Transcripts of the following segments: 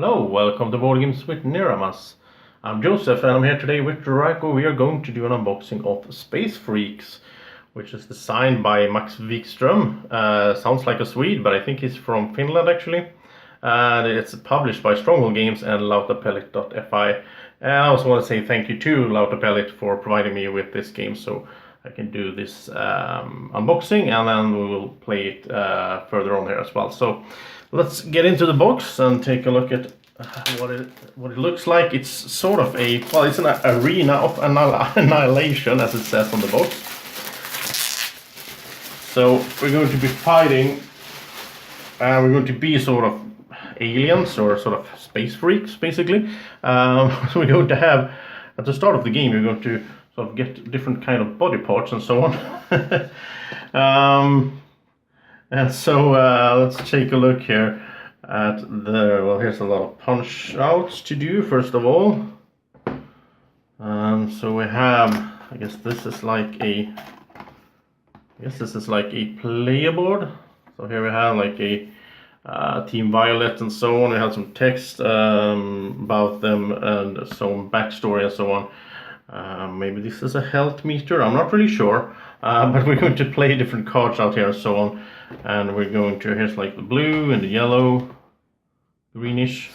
Hello, welcome to Board Games with Niramas. I'm Joseph and I'm here today with Drako. We are going to do an unboxing of Space Freaks, which is designed by Max Wikström. Sounds like a Swede, but I think he's from Finland actually. And it's published by Stronghold Games and Lautapelit.fi. And I also want to say thank you to Lautapelit for providing me with this game so I can do this unboxing, and then we will play it further on here as well. So let's get into the box and take a look at what it looks like. It's sort of it's an arena of annihilation, as it says on the box. So we're going to be fighting, we're going to be sort of aliens or sort of space freaks, basically. So we're going to have, at the start of the game, you're going to sort of get different kind of body parts and so on. And so let's take a look here at here's a lot of punch outs to do first of all. So we have, I guess this is like a player board. So here we have like a Team Violet and so on. We have some text about them and some backstory and so on. Maybe this is a health meter, I'm not really sure, but we're going to play different cards out here and so on, and we're going to, here's like the blue and the yellow, greenish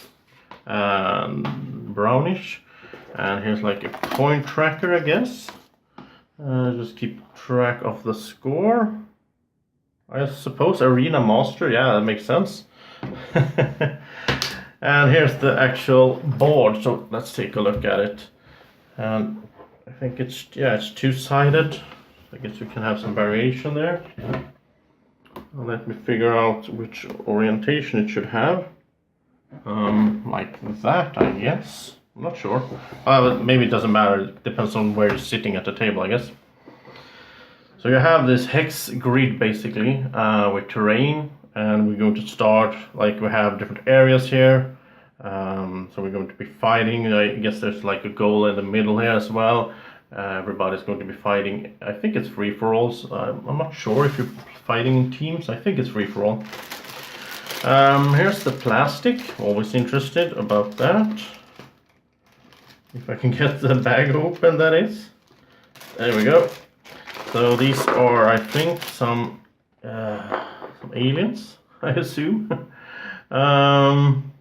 and brownish, and here's like a point tracker, I guess. Just keep track of the score, I suppose. Arena Master, yeah, that makes sense. And here's the actual board, so let's take a look at it. And I think it's two-sided. I guess we can have some variation there. Let me figure out which orientation it should have. Like that, I guess. I'm not sure. Maybe it doesn't matter. It depends on where you're sitting at the table, I guess. So you have this hex grid basically with terrain, and we're going to start, like, we have different areas here. So we're going to be fighting. I guess there's like a goal in the middle here as well. Everybody's going to be fighting. I think it's free-for-alls. I'm not sure if you're fighting in teams. I think it's free-for-all. Here's the plastic. Always interested about that. If I can get the bag open, that is. There we go. So these are, I think, some aliens, I assume.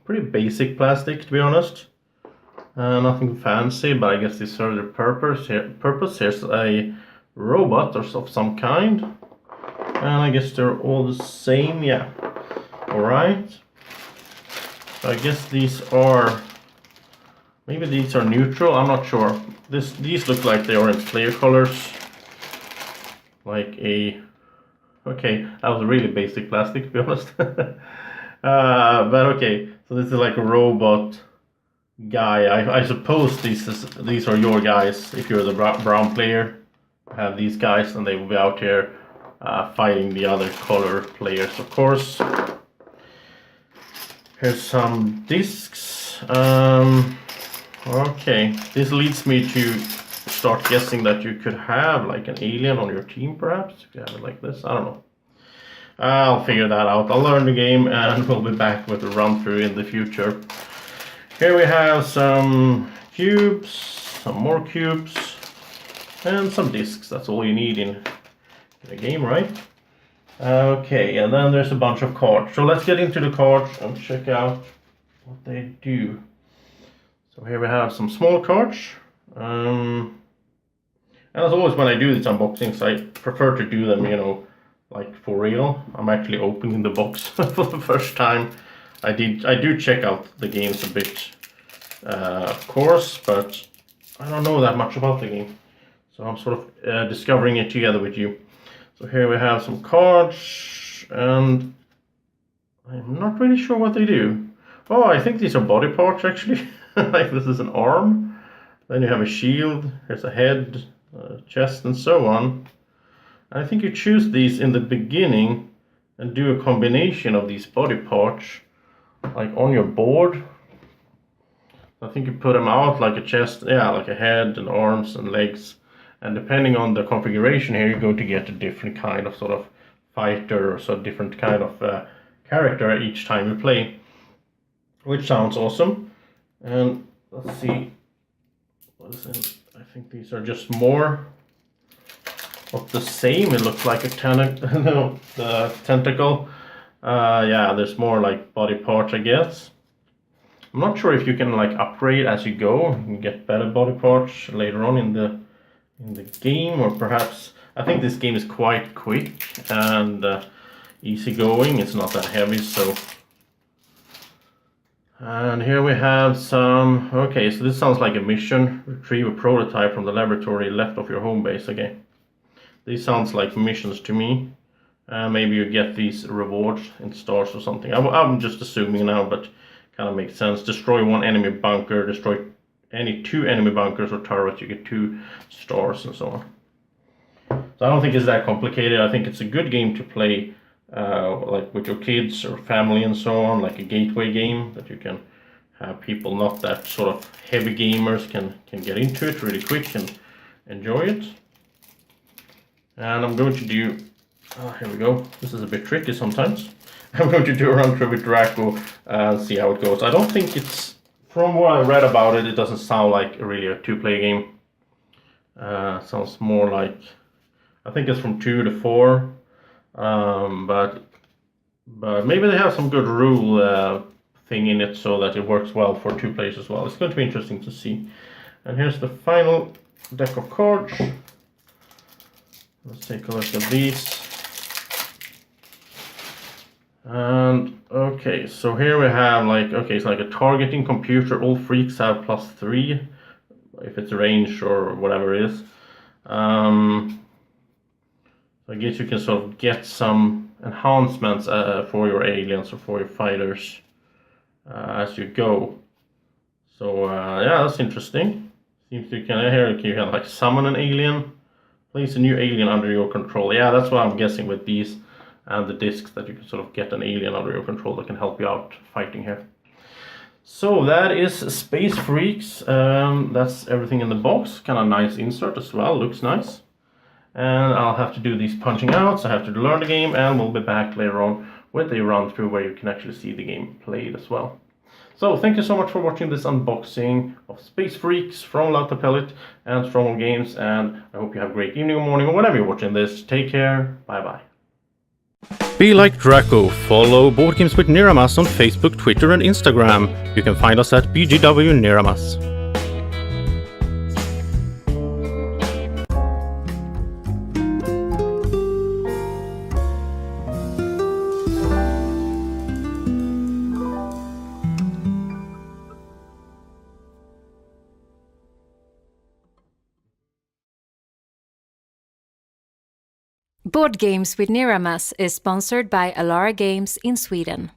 Pretty basic plastic, to be honest. Nothing fancy, but I guess they serve their purpose. Here's a robot of some kind, and I guess they're all the same. Yeah. All right. So I guess these are, maybe these are neutral. I'm not sure. These look like they are in player colors. Like a. Okay, that was really basic plastic, to be honest. But okay, so this is like a robot guy. I suppose these are your guys. If you're the brown player, have these guys, and they will be out here fighting the other color players, of course. Here's some discs. Okay, this leads me to start guessing that you could have like an alien on your team, perhaps, if you have it like this. I don't know. I'll figure that out. I'll learn the game and we'll be back with a run through in the future. Here we have some cubes, some more cubes, and some discs. That's all you need in a game, right? Okay, and then there's a bunch of cards. So let's get into the cards and check out what they do. So here we have some small cards. And as always, when I do these unboxings, I prefer to do them, you know, like for real. I'm actually opening the box for the first time. I do check out the games a bit, of course, but I don't know that much about the game. So I'm sort of discovering it together with you. So here we have some cards, and I'm not really sure what they do. Oh, I think these are body parts actually. Like this is an arm. Then you have a shield. Here's a head, chest, and so on. I think you choose these in the beginning and do a combination of these body parts, like on your board. I think you put them out like a chest, yeah, like a head and arms and legs. And depending on the configuration here, you're going to get a different kind of sort of fighter, or so different kind of character each time you play. which sounds awesome. And let's see, what is it? I think these are just more of the same. It looks like a the tentacle. Yeah, there's more like body parts, I guess. I'm not sure if you can like upgrade as you go. You can get better body parts later on in the game, or perhaps I think this game is quite quick and easy going. It's not that heavy, so. And here we have some. Okay, so this sounds like a mission. Retrieve a prototype from the laboratory left of your home base. Okay, these sounds like missions to me. Maybe you get these rewards in stars or something. I'm just assuming now, but kind of makes sense. Destroy one enemy bunker, destroy any 2 enemy bunkers or turrets, you get 2 stars and so on. So I don't think it's that complicated. I think it's a good game to play like with your kids or family and so on, like a gateway game that you can have people not that sort of heavy gamers can get into it really quick and enjoy it. And I'm going to do, here we go. This is a bit tricky sometimes. I'm going to do a run through with Drako and see how it goes. I don't think it's, from what I read about it, it doesn't sound like really a 2-player game. Sounds more like, I think it's from 2 to 4. But maybe they have some good rule thing in it so that it works well for 2 players as well. It's going to be interesting to see. And here's the final deck of cards. Let's take a look at these. And okay, so here we have like, okay, it's like a targeting computer. All freaks have +3 if it's range or whatever it is. I guess you can sort of get some enhancements for your aliens or for your fighters as you go. So yeah, that's interesting. Seems you can like summon an alien, place a new alien under your control. Yeah, that's what I'm guessing with these and the discs, that you can sort of get an alien under your control that can help you out fighting here. So that is Space Freaks. That's everything in the box. Kind of nice insert as well. Looks nice. And I'll have to do these punching outs. I have to learn the game, and we'll be back later on with a run through where you can actually see the game played as well. So thank you so much for watching this unboxing of Space Freaks from Lautapelit and Stronghold Games, and I hope you have a great evening or morning or whenever you're watching this. Take care. Bye bye. Be like Drako. Follow Board Games with Niramas on Facebook, Twitter and Instagram. You can find us at BGW Niramas. Board Games with Niramas is sponsored by Alara Games in Sweden.